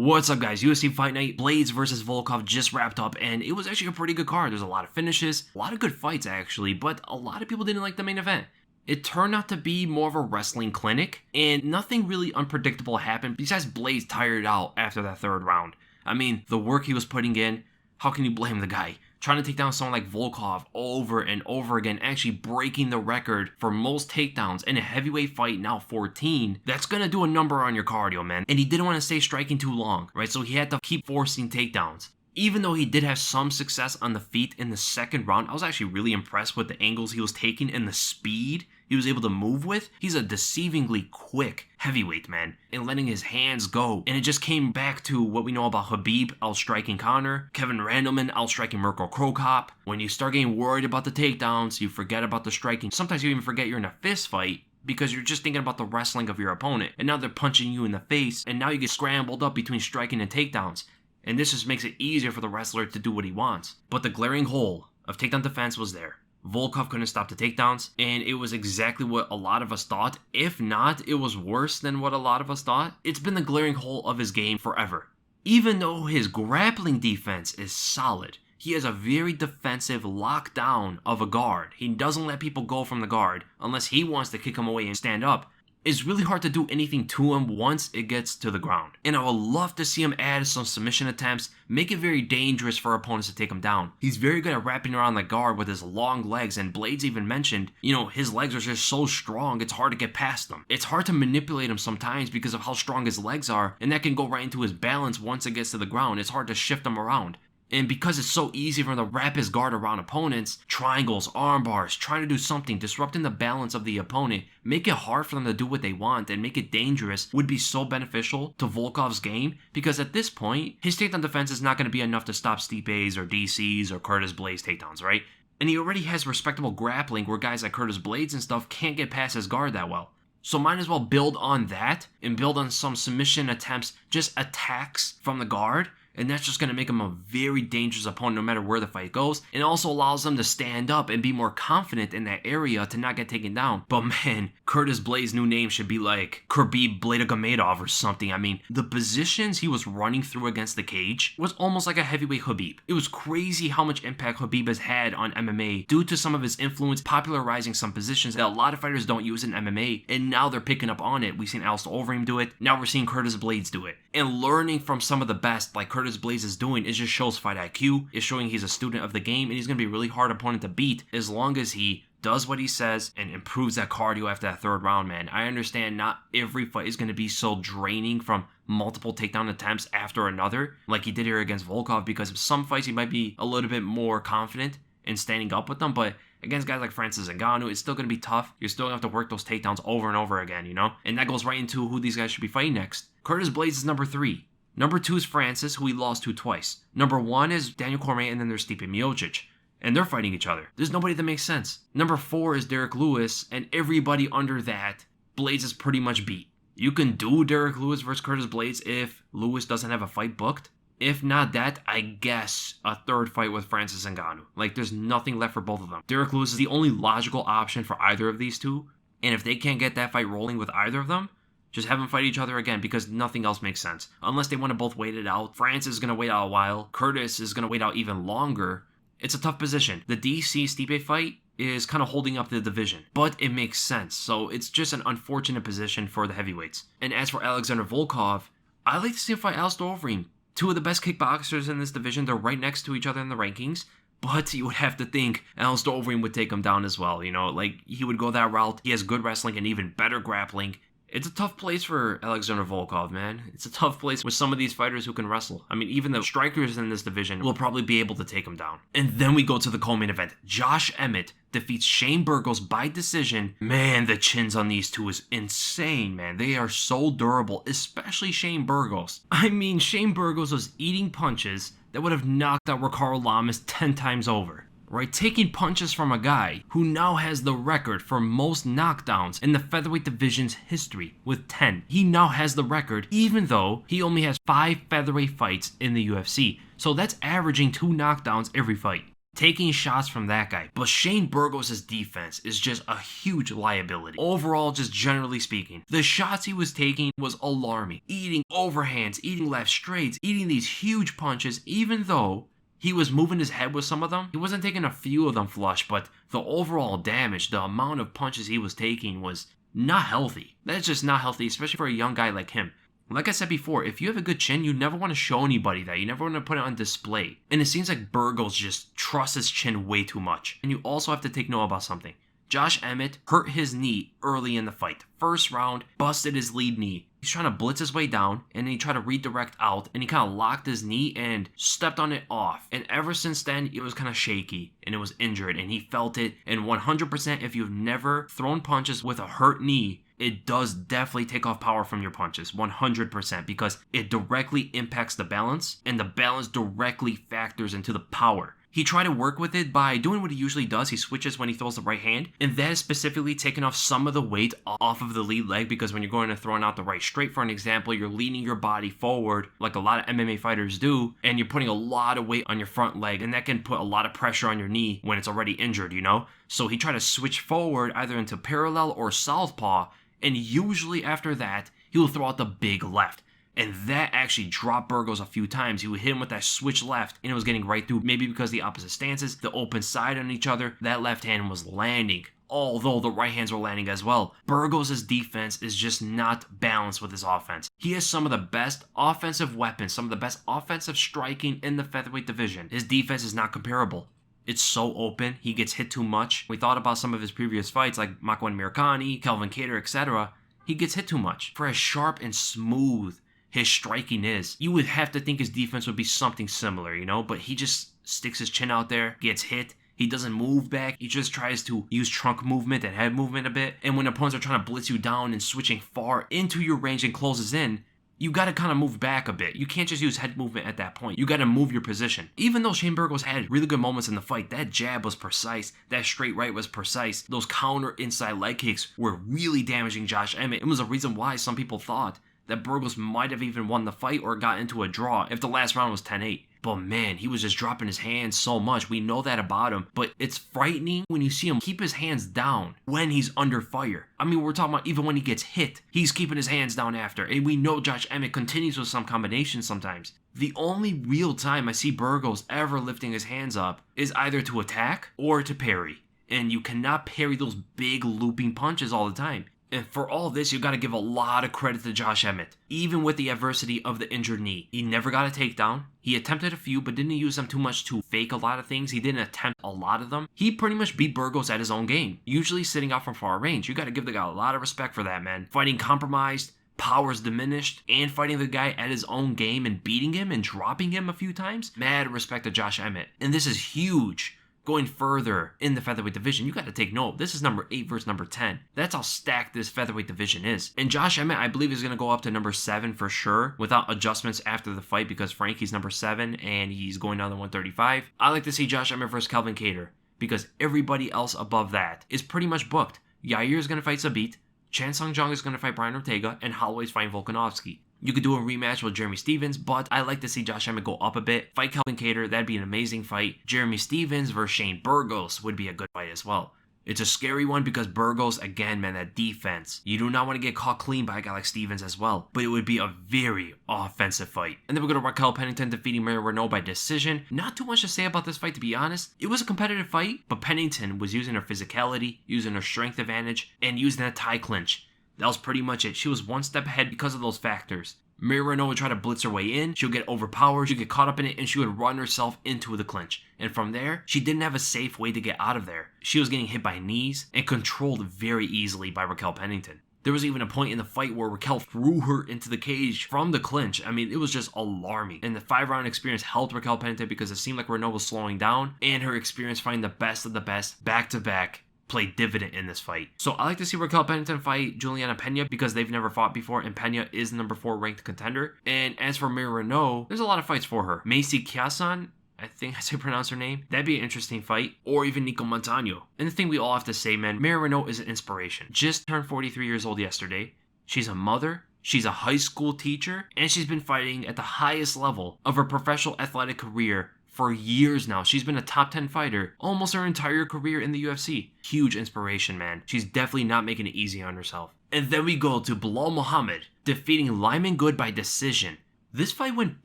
What's up, guys? UFC Fight Night, Blaydes versus Volkov just wrapped up, and it was actually a pretty good card. There's a lot of finishes, a lot of good fights actually, but a lot of people didn't like the main event. It turned out to be more of a wrestling clinic, and nothing really unpredictable happened besides Blaydes tired out after that third round. I mean, the work he was putting in, how can you blame the guy? Trying to take down someone like Volkov over and over again, actually breaking the record for most takedowns in a heavyweight fight, now 14. That's gonna do a number on your cardio, man. And he didn't want to stay striking too long, right? So he had to keep forcing takedowns. Even though he did have some success on the feet in the second round, I was actually really impressed with the angles he was taking and the speed he was able to move with. He's a deceivingly quick heavyweight, man, and letting his hands go. And it just came back to what we know about Khabib outstriking Conor, Kevin Randleman outstriking Mirko Krokop. When you start getting worried about the takedowns, you forget about the striking. Sometimes you even forget you're in a fist fight because you're just thinking about the wrestling of your opponent. And now they're punching you in the face, and now you get scrambled up between striking and takedowns. And this just makes it easier for the wrestler to do what he wants. But the glaring hole of takedown defense was there. Volkov couldn't stop the takedowns, and it was exactly what a lot of us thought. If not, it was worse than what a lot of us thought. It's been the glaring hole of his game forever. Even though his grappling defense is solid, he has a very defensive lockdown of a guard. He doesn't let people go from the guard unless he wants to kick him away and stand up. It's really hard to do anything to him once it gets to the ground. And I would love to see him add some submission attempts, make it very dangerous for opponents to take him down. He's very good at wrapping around the guard with his long legs, and Blaydes even mentioned, his legs are just so strong, it's hard to get past them. It's hard to manipulate him sometimes because of how strong his legs are, and that can go right into his balance once it gets to the ground. It's hard to shift him around. And because it's so easy for him to wrap his guard around opponents, triangles, arm bars, trying to do something, disrupting the balance of the opponent, make it hard for them to do what they want and make it dangerous would be so beneficial to Volkov's game, because at this point, his takedown defense is not going to be enough to stop Stipe's or DC's or Curtis Blaydes takedowns, right? And he already has respectable grappling where guys like Curtis Blaydes and stuff can't get past his guard that well. So might as well build on that and build on some submission attempts, just attacks from the guard. And that's just going to make him a very dangerous opponent no matter where the fight goes. And also allows them to stand up and be more confident in that area to not get taken down. But man, Curtis Blaydes' new name should be like Khabib Blaydes or something. I mean, the positions he was running through against the cage was almost like a heavyweight Khabib. It was crazy how much impact Khabib has had on MMA due to some of his influence popularizing some positions that a lot of fighters don't use in MMA. And now they're picking up on it. We've seen Alistair Overeem do it. Now we're seeing Curtis Blaydes do it. And learning from some of the best like Curtis Blaydes is doing, it just shows fight IQ. It's showing he's a student of the game, and he's going to be a really hard opponent to beat as long as he does what he says and improves that cardio after that third round, man. I understand not every fight is going to be so draining from multiple takedown attempts after another like he did here against Volkov, because some fights he might be a little bit more confident in standing up with them, but against guys like Francis Ngannou, it's still going to be tough. You're still going to have to work those takedowns over and over again, And that goes right into who these guys should be fighting next. Curtis Blaydes is number 3. Number 2 is Francis, who he lost to twice. Number 1 is Daniel Cormier, and then there's Stipe Miocic. And they're fighting each other. There's nobody that makes sense. Number 4 is Derek Lewis, and everybody under that, Blaydes is pretty much beat. You can do Derek Lewis versus Curtis Blaydes if Lewis doesn't have a fight booked. If not that, I guess a third fight with Francis Ngannou. Like, there's nothing left for both of them. Derek Lewis is the only logical option for either of these two. And if they can't get that fight rolling with either of them, just have them fight each other again, because nothing else makes sense. Unless they want to both wait it out. Francis is going to wait out a while. Curtis is going to wait out even longer. It's a tough position. The DC-Stipe fight is kind of holding up the division, but it makes sense. So it's just an unfortunate position for the heavyweights. And as for Alexander Volkov, I like to see him fight Alistair Overeem. Two of the best kickboxers in this division. They're right next to each other in the rankings. But you would have to think Alistair Overeem would take him down as well. Like he would go that route. He has good wrestling and even better grappling. It's a tough place for Alexander Volkov, man. It's a tough place with some of these fighters who can wrestle. I mean, even the strikers in this division will probably be able to take him down. And then we go to the co-main event. Josh Emmett defeats Shane Burgos by decision. Man, the chins on these two is insane, man. They are so durable, especially Shane Burgos. I mean, Shane Burgos was eating punches that would have knocked out Ricardo Lamas 10 times over. Right, taking punches from a guy who now has the record for most knockdowns in the featherweight division's history with 10. He now has the record, even though he only has 5 featherweight fights in the UFC. So that's averaging 2 knockdowns every fight. taking shots from that guy. But Shane Burgos' defense is just a huge liability. Overall, just generally speaking, the shots he was taking was alarming. Eating overhands, eating left straights, eating these huge punches, even though he was moving his head with some of them. He wasn't taking a few of them flush, but the overall damage, the amount of punches he was taking was not healthy. That's just not healthy, especially for a young guy like him. Like I said before, if you have a good chin, you never want to show anybody that. You never want to put it on display. And it seems like Burgos just trusts his chin way too much. And you also have to take note about something. Josh Emmett hurt his knee early in the fight. First round, busted his lead knee. He's trying to blitz his way down, and then he tried to redirect out, and he kind of locked his knee and stepped on it off. And ever since then, it was kind of shaky, and it was injured, and he felt it. And 100%, if you've never thrown punches with a hurt knee, it does definitely take off power from your punches, 100%, because it directly impacts the balance, and the balance directly factors into the power. He tried to work with it by doing what he usually does. He switches when he throws the right hand, and that is specifically taking off some of the weight off of the lead leg, because when you're going to throwing out the right straight, for an example, you're leaning your body forward like a lot of MMA fighters do, and you're putting a lot of weight on your front leg, and that can put a lot of pressure on your knee when it's already injured, you know? So he tried to switch forward either into parallel or southpaw, and usually after that, he will throw out the big left. And that actually dropped Burgos a few times. He would hit him with that switch left, and it was getting right through. Maybe because the opposite stances, the open side on each other, that left hand was landing. Although the right hands were landing as well. Burgos' defense is just not balanced with his offense. He has some of the best offensive weapons, some of the best offensive striking in the featherweight division. His defense is not comparable. It's so open. He gets hit too much. We thought about some of his previous fights like Makwan Mirkani, Kelvin Kattar, etc. He gets hit too much. For as sharp and smooth his striking is, you would have to think his defense would be something similar, you know? But he just sticks his chin out there, gets hit. He doesn't move back. He just tries to use trunk movement and head movement a bit. And when opponents are trying to blitz you down and switching far into your range and closes in, you got to kind of move back a bit. You can't just use head movement at that point. You got to move your position. Even though Shane Burgos had really good moments in the fight, that jab was precise. That straight right was precise. Those counter inside leg kicks were really damaging Josh Emmett. It was a reason why some people thought that Burgos might have even won the fight or got into a draw if the last round was 10-8. But man, he was just dropping his hands so much. We know that about him. But it's frightening when you see him keep his hands down when he's under fire. I mean, we're talking about even when he gets hit, he's keeping his hands down after. And we know Josh Emmett continues with some combinations sometimes. The only real time I see Burgos ever lifting his hands up is either to attack or to parry. And you cannot parry those big looping punches all the time. And for all this, you got to give a lot of credit to Josh Emmett. Even with the adversity of the injured knee, he never got a takedown. He attempted a few, but didn't use them too much to fake a lot of things. He didn't attempt a lot of them. He pretty much beat Burgos at his own game, usually sitting out from far range. You got to give the guy a lot of respect for that, man. Fighting compromised, powers diminished, and fighting the guy at his own game and beating him and dropping him a few times. Mad respect to Josh Emmett. And this is huge. Going further in the featherweight division, you got to take note. This is number 8 versus number 10. That's how stacked this featherweight division is. And Josh Emmett, I believe, is going to go up to number 7 for sure without adjustments after the fight because Frankie's number 7 and he's going down to 135. I like to see Josh Emmett versus Kelvin Kattar because everybody else above that is pretty much booked. Yair is going to fight Zabit. Chan Sung Jung is going to fight Brian Ortega, and Holloway's fighting Volkanovski. You could do a rematch with Jeremy Stephens, but I like to see Josh Emmett go up a bit. Fight Kelvin Kattar, that'd be an amazing fight. Jeremy Stephens versus Shane Burgos would be a good fight as well. It's a scary one because Burgos, again, man, that defense. You do not want to get caught clean by a guy like Stephens as well. But it would be a very offensive fight. And then we go to Raquel Pennington defeating Renault by decision. Not too much to say about this fight, to be honest. It was a competitive fight, but Pennington was using her physicality, using her strength advantage, and using that tie clinch. That was pretty much it. She was one step ahead because of those factors. Renault would try to blitz her way in, she'll get overpowered, she'll get caught up in it, and she would run herself into the clinch. And from there, she didn't have a safe way to get out of there. She was getting hit by knees and controlled very easily by Raquel Pennington. There was even a point in the fight where Raquel threw her into the cage from the clinch. I mean, it was just alarming. And the 5-round experience helped Raquel Pennington because it seemed like Renault was slowing down, and her experience fighting the best of the best back-to-back played dividend in this fight. So I like to see Raquel Pennington fight Juliana Pena because they've never fought before, and Pena is the number 4 ranked contender. And as for Renault, there's a lot of fights for her. Macy Kiasan, I think I say pronounce her name. That'd be an interesting fight. Or even Nico Montano. And the thing we all have to say, man, Renault is an inspiration. Just turned 43 years old yesterday. She's a mother. She's a high school teacher. And she's been fighting at the highest level of her professional athletic career for years now. She's been a top 10 fighter almost her entire career in the UFC. Huge inspiration, man. She's definitely not making it easy on herself. And then we go to Belal Muhammad defeating Lyman Good by decision. This fight went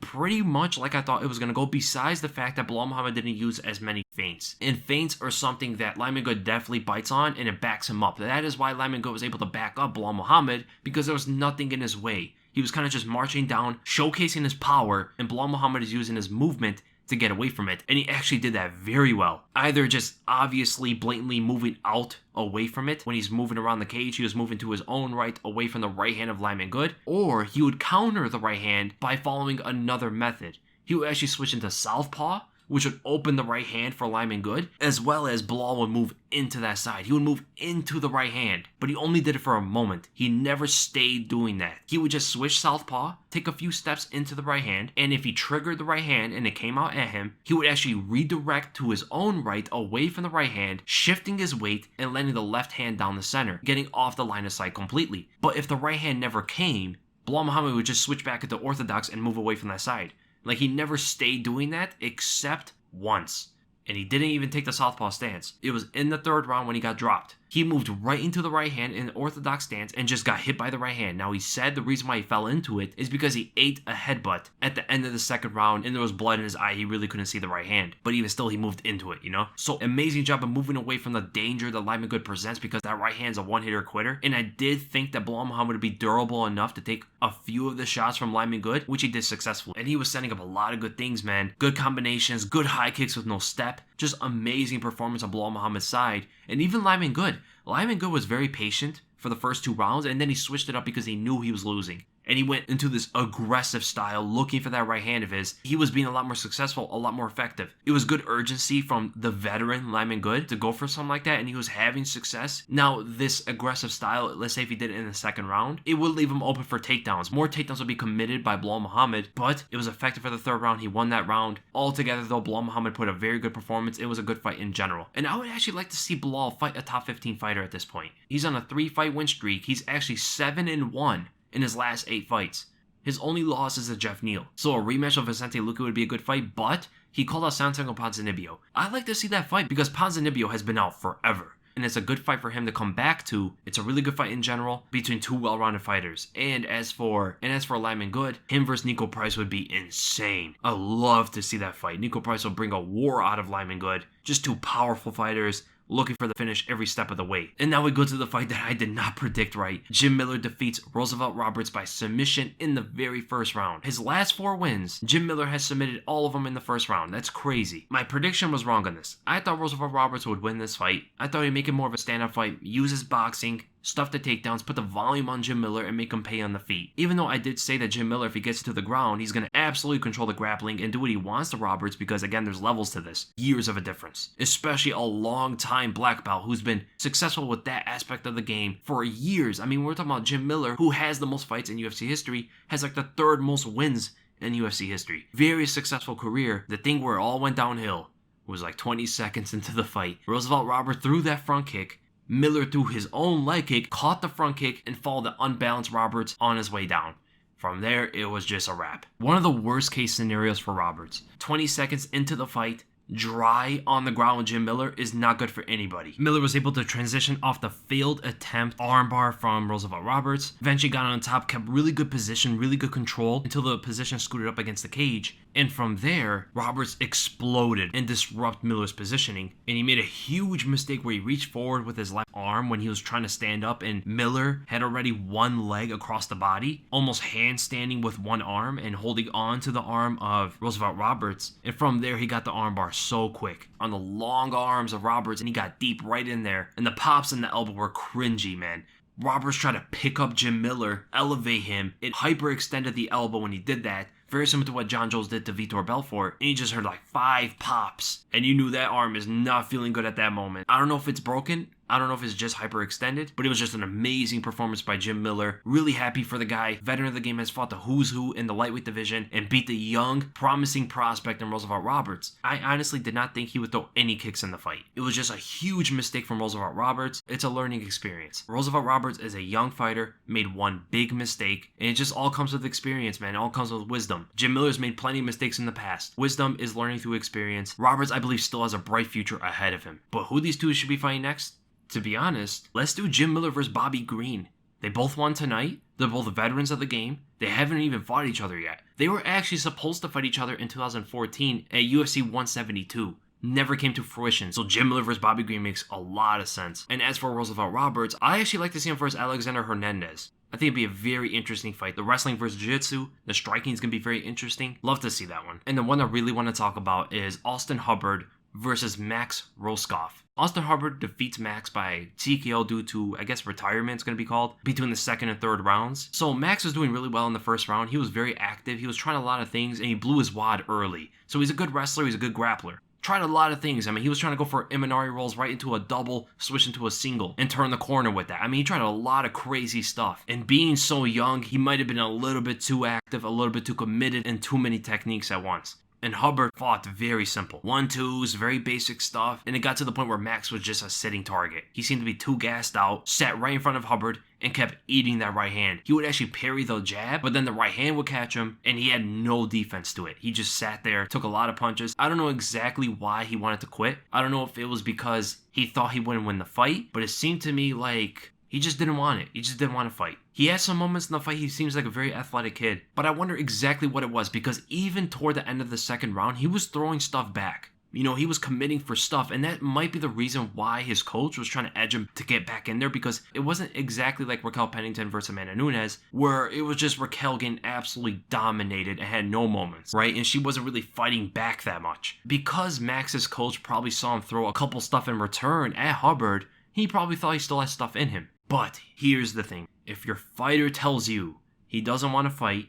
pretty much like I thought it was going to go, besides the fact that Belal Muhammad didn't use as many feints. And feints are something that Lyman Good definitely bites on, and it backs him up. That is why Lyman Good was able to back up Belal Muhammad, because there was nothing in his way. He was kind of just marching down, showcasing his power, and Belal Muhammad is using his movement to get away from it. And he actually did that very well. Either just obviously blatantly moving out away from it. When he's moving around the cage, he was moving to his own right away from the right hand of Lyman Good. Or he would counter the right hand by following another method. He would actually switch into southpaw, which would open the right hand for Lyman Good, as well as Belal would move into that side. He would move into the right hand, but he only did it for a moment. He never stayed doing that. He would just switch southpaw, take a few steps into the right hand, and if he triggered the right hand and it came out at him, he would actually redirect to his own right away from the right hand, shifting his weight and letting the left hand down the center, getting off the line of sight completely. But if the right hand never came, Belal Muhammad would just switch back into orthodox and move away from that side. Like, he never stayed doing that except once. And he didn't even take the southpaw stance. It was in the third round when he got dropped. He moved right into the right hand in an orthodox stance and just got hit by the right hand. Now, he said the reason why he fell into it is because he ate a headbutt at the end of the second round and there was blood in his eye. He really couldn't see the right hand. But even still, he moved into it, you know? So, amazing job of moving away from the danger that Lyman Good presents, because that right hand's a one-hitter quitter. And I did think that Belal Muhammad would be durable enough to take a few of the shots from Lyman Good, which he did successfully. And he was setting up a lot of good things, man. Good combinations, good high kicks with no step. Just amazing performance on Belal Muhammad's side. And even Lyman Good. Lyman Good was very patient for the first 2 rounds, and then he switched it up because he knew he was losing. And he went into this aggressive style, looking for that right hand of his. He was being a lot more successful, a lot more effective. It was good urgency from the veteran Lyman Good to go for something like that, and he was having success. Now, this aggressive style, let's say if he did it in the second round, it would leave him open for takedowns. More takedowns would be committed by Belal Muhammad, but it was effective for the third round. He won that round. Altogether, though, Belal Muhammad put a very good performance. It was a good fight in general. And I would actually like to see Belal fight a top 15 fighter at this point. He's on a 3-fight win streak. He's actually 7-1. in his last 8 fights. His only loss is to Jeff Neal. So a rematch of Vicente Luque would be a good fight, but he called out Santiago Ponzinibbio. I'd like to see that fight because Ponzinibbio has been out forever. And it's a good fight for him to come back to. It's a really good fight in general between 2 well-rounded fighters. And as for Lyman Good, him versus Nico Price would be insane. I love to see that fight. Nico Price will bring a war out of Lyman Good. Just 2 powerful fighters looking for the finish every step of the way. And now we go to the fight that I did not predict right. Jim Miller defeats Roosevelt Roberts by submission in the very first round. His last 4 wins, Jim Miller has submitted all of them in the first round. That's crazy. My prediction was wrong on this. I thought Roosevelt Roberts would win this fight. I thought he'd make it more of a stand-up fight, use his boxing, stuff the takedowns, put the volume on Jim Miller, and make him pay on the feet. Even though I did say that Jim Miller, if he gets to the ground, he's going to absolutely control the grappling and do what he wants to Roberts, because again, there's levels to this. Years of a difference. Especially a long-time black belt who's been successful with that aspect of the game for years. I mean, we're talking about Jim Miller, who has the most fights in UFC history, has like the 3rd most wins in UFC history. Very successful career. The thing where it all went downhill was like 20 seconds into the fight. Roosevelt Roberts threw that front kick. Miller threw his own leg kick, caught the front kick, and followed the unbalanced Roberts on his way down. From there, it was just a wrap. One of the worst case scenarios for Roberts. 20 seconds into the fight, dry on the ground with Jim Miller is not good for anybody. Miller was able to transition off the failed attempt armbar from Roosevelt Roberts. Eventually got on top, kept really good position, really good control until the position scooted up against the cage. And from there, Roberts exploded and disrupted Miller's positioning. And he made a huge mistake where he reached forward with his left arm when he was trying to stand up, and Miller had already one leg across the body, almost handstanding with one arm and holding on to the arm of Roosevelt Roberts. And from there, he got the armbar so quick on the long arms of Roberts, and he got deep right in there. And the pops and the elbow were cringy, man. Roberts tried to pick up Jim Miller, elevate him. It hyperextended the elbow when he did that. Very similar to what John Jones did to Vitor Belfort. And you just heard like 5 pops. And you knew that arm is not feeling good at that moment. I don't know if it's broken. I don't know if it's just hyperextended, but it was just an amazing performance by Jim Miller. Really happy for the guy. Veteran of the game, has fought the who's who in the lightweight division and beat the young, promising prospect in Roosevelt Roberts. I honestly did not think he would throw any kicks in the fight. It was just a huge mistake from Roosevelt Roberts. It's a learning experience. Roosevelt Roberts is a young fighter, made one big mistake, and it just all comes with experience, man. It all comes with wisdom. Jim Miller's made plenty of mistakes in the past. Wisdom is learning through experience. Roberts, I believe, still has a bright future ahead of him. But who these two should be fighting next? To be honest, let's do Jim Miller versus Bobby Green. They both won tonight. They're both veterans of the game. They haven't even fought each other yet. They were actually supposed to fight each other in 2014 at UFC 172. Never came to fruition, so Jim Miller versus Bobby Green makes a lot of sense. And as for Roosevelt Roberts, I actually like to see him versus Alexander Hernandez. I think it'd be a very interesting fight. The wrestling versus jiu-jitsu, the striking is going to be very interesting. Love to see that one. And the one I really want to talk about is Austin Hubbard versus Max Roskoff. Austin Hubbard defeats Max by TKO due to, I guess, retirement, it's going to be called, between the second and third rounds. So Max was doing really well in the first round. He was very active. He was trying a lot of things, and he blew his wad early. So he's a good wrestler. He's a good grappler. Tried a lot of things. I mean, he was trying to go for Imanari rolls right into a double, switch into a single, and turn the corner with that. I mean, he tried a lot of crazy stuff. And being so young, he might have been a little bit too active, a little bit too committed, and too many techniques at once. And Hubbard fought very simple. 1-2s, very basic stuff, and it got to the point where Max was just a sitting target. He seemed to be too gassed out, sat right in front of Hubbard, and kept eating that right hand. He would actually parry the jab, but then the right hand would catch him, and he had no defense to it. He just sat there, took a lot of punches. I don't know exactly why he wanted to quit. I don't know if it was because he thought he wouldn't win the fight, but it seemed to me like he just didn't want it. He just didn't want to fight. He had some moments in the fight, he seems like a very athletic kid, but I wonder exactly what it was, because even toward the end of the second round, he was throwing stuff back. You know, he was committing for stuff, and that might be the reason why his coach was trying to edge him to get back in there, because it wasn't exactly like Raquel Pennington versus Amanda Nunes, where it was just Raquel getting absolutely dominated and had no moments, right? And she wasn't really fighting back that much. Because Max's coach probably saw him throw a couple stuff in return at Hubbard, he probably thought he still had stuff in him. But here's the thing. If your fighter tells you he doesn't want to fight,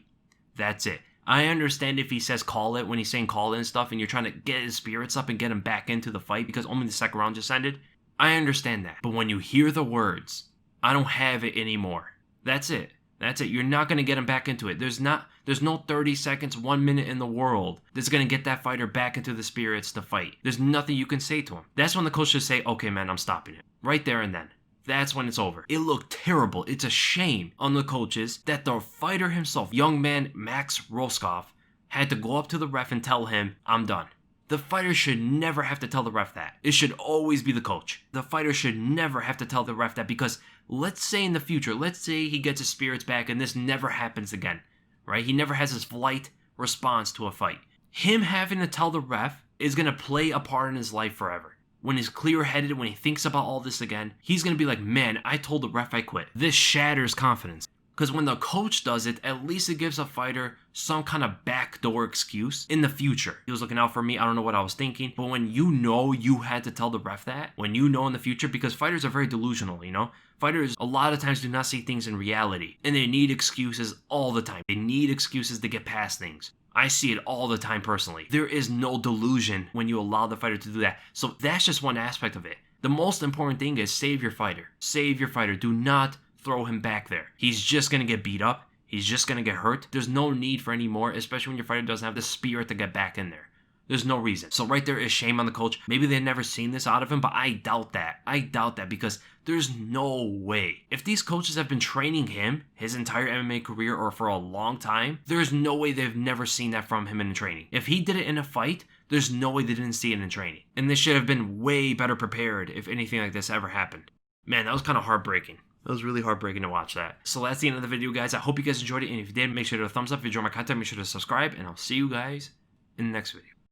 that's it. I understand if he says call it when he's saying call it and stuff and you're trying to get his spirits up and get him back into the fight because only the second round just ended. I understand that. But when you hear the words, I don't have it anymore. That's it. That's it. You're not going to get him back into it. There's no 30 seconds, 1 minute in the world that's going to get that fighter back into the spirits to fight. There's nothing you can say to him. That's when the coach should say, okay, man, I'm stopping it. Right there and then. That's when it's over. It looked terrible. It's a shame on the coaches that the fighter himself, young man Max Roskoff, had to go up to the ref and tell him, I'm done. The fighter should never have to tell the ref that. It should always be the coach. The fighter should never have to tell the ref that, because let's say in the future, let's say he gets his spirits back and this never happens again, right? He never has his flight response to a fight. Him having to tell the ref is going to play a part in his life forever. When he's clear-headed, when he thinks about all this again, he's going to be like, man, I told the ref I quit. This shatters confidence. Because when the coach does it, at least it gives a fighter some kind of backdoor excuse in the future. He was looking out for me. I don't know what I was thinking. But when you know you had to tell the ref that, when you know in the future, because fighters are very delusional, you know? Fighters a lot of times do not see things in reality. And they need excuses all the time. They need excuses to get past things. I see it all the time personally. There is no delusion when you allow the fighter to do that. So that's just one aspect of it. The most important thing is save your fighter. Save your fighter. Do not throw him back there. He's just going to get beat up. He's just going to get hurt. There's no need for any more, especially when your fighter doesn't have the spirit to get back in there. There's no reason. So right there is shame on the coach. Maybe they've never seen this out of him, but I doubt that. I doubt that because there's no way. If these coaches have been training him his entire MMA career or for a long time, there's no way they've never seen that from him in training. If he did it in a fight, there's no way they didn't see it in training. And they should have been way better prepared if anything like this ever happened. Man, that was kind of heartbreaking. It was really heartbreaking to watch that. So that's the end of the video, guys. I hope you guys enjoyed it. And if you did, make sure to thumbs up. If you enjoyed my content, make sure to subscribe. And I'll see you guys in the next video.